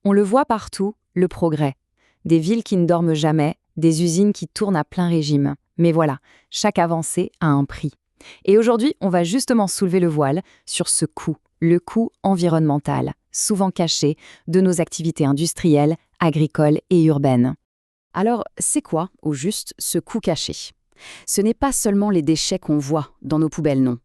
On le voit partout, le progrès. Des villes qui ne dorment jamais, des usines qui tournent à plein régime. Mais voilà, chaque avancée a un prix. Et aujourd'hui, on va justement soulever le voile sur ce coût, le coût environnemental, souvent caché, de nos activités industrielles, agricoles et urbaines. Alors, c'est quoi, au juste, ce coût caché? Ce n'est pas seulement les déchets qu'on voit dans nos poubelles, non.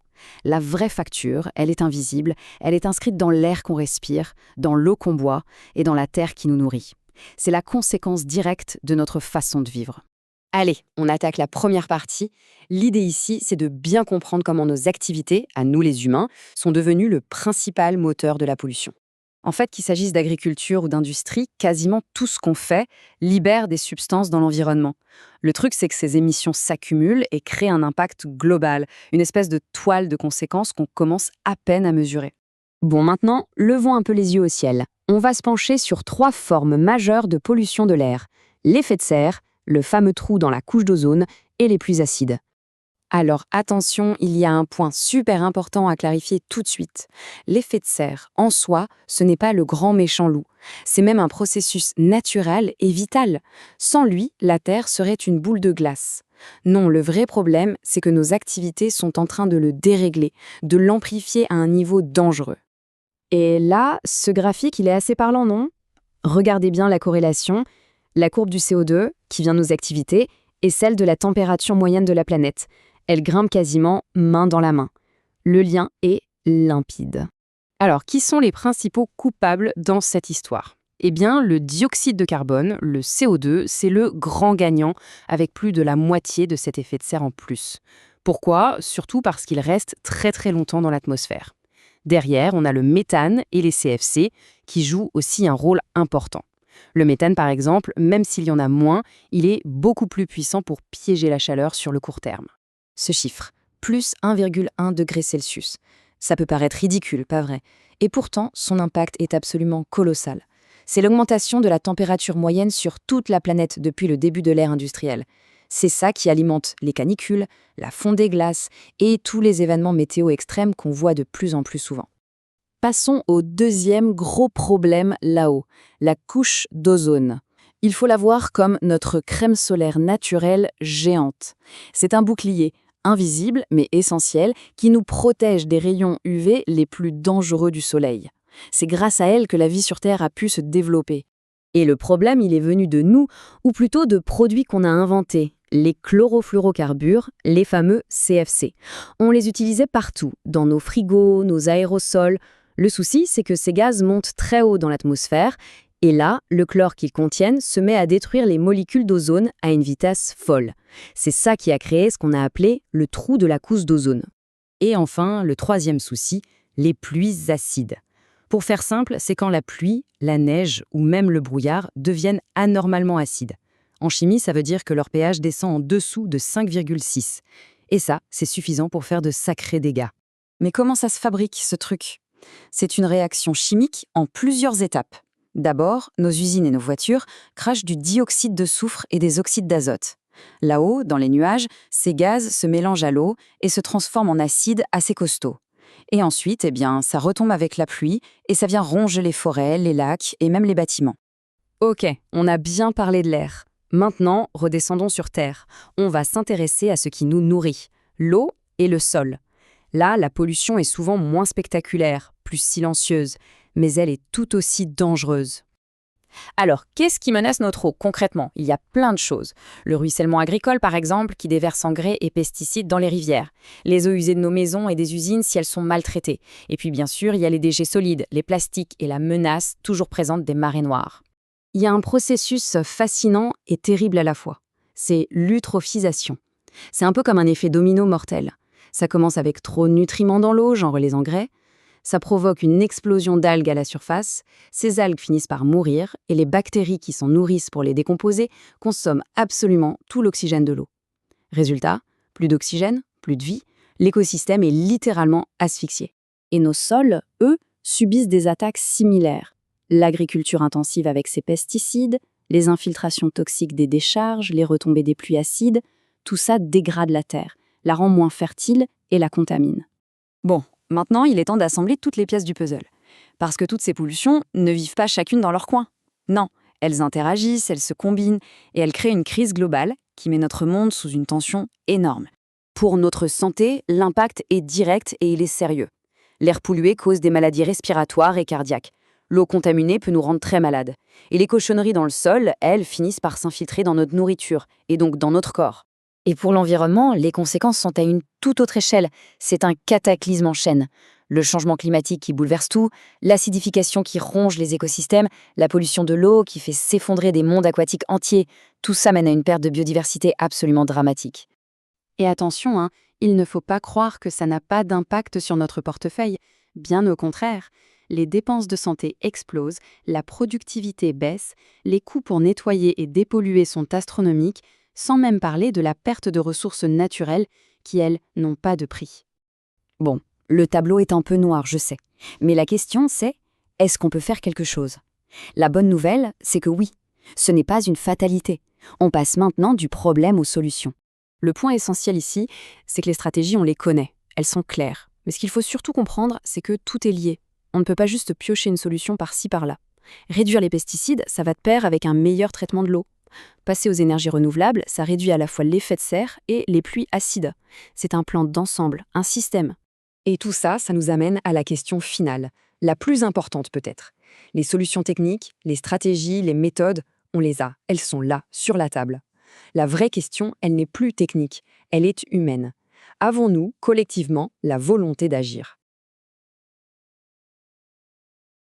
La vraie facture, elle est invisible, elle est inscrite dans l'air qu'on respire, dans l'eau qu'on boit et dans la terre qui nous nourrit. C'est la conséquence directe de notre façon de vivre. Allez, on attaque la première partie. L'idée ici, c'est de bien comprendre comment nos activités, à nous les humains, sont devenues le principal moteur de la pollution. En fait, qu'il s'agisse d'agriculture ou d'industrie, quasiment tout ce qu'on fait libère des substances dans l'environnement. Le truc, c'est que ces émissions s'accumulent et créent un impact global, une espèce de toile de conséquences qu'on commence à peine à mesurer. Bon, maintenant, levons un peu les yeux au ciel. On va se pencher sur 3 formes majeures de pollution de l'air. L'effet de serre, le fameux trou dans la couche d'ozone et les pluies acides. Alors attention, il y a un point super important à clarifier tout de suite. L'effet de serre, en soi, ce n'est pas le grand méchant loup. C'est même un processus naturel et vital. Sans lui, la Terre serait une boule de glace. Non, le vrai problème, c'est que nos activités sont en train de le dérégler, de l'amplifier à un niveau dangereux. Et là, ce graphique, il est assez parlant, non? Regardez bien la corrélation. La courbe du CO2, qui vient de nos activités, et celle de la température moyenne de la planète. Elle grimpe quasiment main dans la main. Le lien est limpide. Alors, qui sont les principaux coupables dans cette histoire? Eh bien, le dioxyde de carbone, le CO2, c'est le grand gagnant, avec plus de la moitié de cet effet de serre en plus. Pourquoi? Surtout parce qu'il reste très très longtemps dans l'atmosphère. Derrière, on a le méthane et les CFC, qui jouent aussi un rôle important. Le méthane, par exemple, même s'il y en a moins, il est beaucoup plus puissant pour piéger la chaleur sur le court terme. Ce chiffre, plus 1,1 degré Celsius. Ça peut paraître ridicule, pas vrai? Et pourtant, son impact est absolument colossal. C'est l'augmentation de la température moyenne sur toute la planète depuis le début de l'ère industrielle. C'est ça qui alimente les canicules, la fonte des glaces et tous les événements météo extrêmes qu'on voit de plus en plus souvent. Passons au deuxième gros problème là-haut, la couche d'ozone. Il faut la voir comme notre crème solaire naturelle géante. C'est un bouclier, invisible mais essentiel, qui nous protège des rayons UV les plus dangereux du soleil. C'est grâce à elle que la vie sur Terre a pu se développer. Et le problème, il est venu de nous, ou plutôt de produits qu'on a inventés, les chlorofluorocarbures, les fameux CFC. On les utilisait partout, dans nos frigos, nos aérosols. Le souci, c'est que ces gaz montent très haut dans l'atmosphère, et là, le chlore qu'ils contiennent se met à détruire les molécules d'ozone à une vitesse folle. C'est ça qui a créé ce qu'on a appelé le trou de la couche d'ozone. Et enfin, le troisième souci, les pluies acides. Pour faire simple, c'est quand la pluie, la neige ou même le brouillard deviennent anormalement acides. En chimie, ça veut dire que leur pH descend en dessous de 5,6. Et ça, c'est suffisant pour faire de sacrés dégâts. Mais comment ça se fabrique, ce truc? C'est une réaction chimique en plusieurs étapes. D'abord, nos usines et nos voitures crachent du dioxyde de soufre et des oxydes d'azote. Là-haut, dans les nuages, ces gaz se mélangent à l'eau et se transforment en acide assez costaud. Et ensuite, ça retombe avec la pluie et ça vient ronger les forêts, les lacs et même les bâtiments. Ok, on a bien parlé de l'air. Maintenant, redescendons sur Terre. On va s'intéresser à ce qui nous nourrit, l'eau et le sol. Là, la pollution est souvent moins spectaculaire, plus silencieuse, mais elle est tout aussi dangereuse. Alors, qu'est-ce qui menace notre eau concrètement? Il y a plein de choses. Le ruissellement agricole, par exemple, qui déverse engrais et pesticides dans les rivières. Les eaux usées de nos maisons et des usines si elles sont maltraitées. Et puis, bien sûr, il y a les déchets solides, les plastiques et la menace toujours présente des marées noires. Il y a un processus fascinant et terrible à la fois. C'est l'eutrophisation. C'est un peu comme un effet domino mortel. Ça commence avec trop de nutriments dans l'eau, genre les engrais. Ça provoque une explosion d'algues à la surface. Ces algues finissent par mourir et les bactéries qui s'en nourrissent pour les décomposer consomment absolument tout l'oxygène de l'eau. Résultat, plus d'oxygène, plus de vie, l'écosystème est littéralement asphyxié. Et nos sols, eux, subissent des attaques similaires. L'agriculture intensive avec ses pesticides, les infiltrations toxiques des décharges, les retombées des pluies acides, tout ça dégrade la terre, la rend moins fertile et la contamine. Bon, maintenant il est temps d'assembler toutes les pièces du puzzle. Parce que toutes ces pollutions ne vivent pas chacune dans leur coin. Non, elles interagissent, elles se combinent, et elles créent une crise globale qui met notre monde sous une tension énorme. Pour notre santé, l'impact est direct et il est sérieux. L'air pollué cause des maladies respiratoires et cardiaques. L'eau contaminée peut nous rendre très malades. Et les cochonneries dans le sol, elles, finissent par s'infiltrer dans notre nourriture, et donc dans notre corps. Et pour l'environnement, les conséquences sont à une toute autre échelle. C'est un cataclysme en chaîne. Le changement climatique qui bouleverse tout, l'acidification qui ronge les écosystèmes, la pollution de l'eau qui fait s'effondrer des mondes aquatiques entiers, tout ça mène à une perte de biodiversité absolument dramatique. Et attention, il ne faut pas croire que ça n'a pas d'impact sur notre portefeuille. Bien au contraire, les dépenses de santé explosent, la productivité baisse, les coûts pour nettoyer et dépolluer sont astronomiques, sans même parler de la perte de ressources naturelles qui, elles, n'ont pas de prix. Bon, le tableau est un peu noir, je sais. Mais la question, c'est, est-ce qu'on peut faire quelque chose? La bonne nouvelle, c'est que oui, ce n'est pas une fatalité. On passe maintenant du problème aux solutions. Le point essentiel ici, c'est que les stratégies, on les connaît, elles sont claires. Mais ce qu'il faut surtout comprendre, c'est que tout est lié. On ne peut pas juste piocher une solution par-ci, par-là. Réduire les pesticides, ça va de pair avec un meilleur traitement de l'eau. Passer aux énergies renouvelables, ça réduit à la fois l'effet de serre et les pluies acides. C'est un plan d'ensemble, un système. Et tout ça, ça nous amène à la question finale, la plus importante peut-être. Les solutions techniques, les stratégies, les méthodes, on les a, elles sont là, sur la table. La vraie question, elle n'est plus technique, elle est humaine. Avons-nous, collectivement, la volonté d'agir?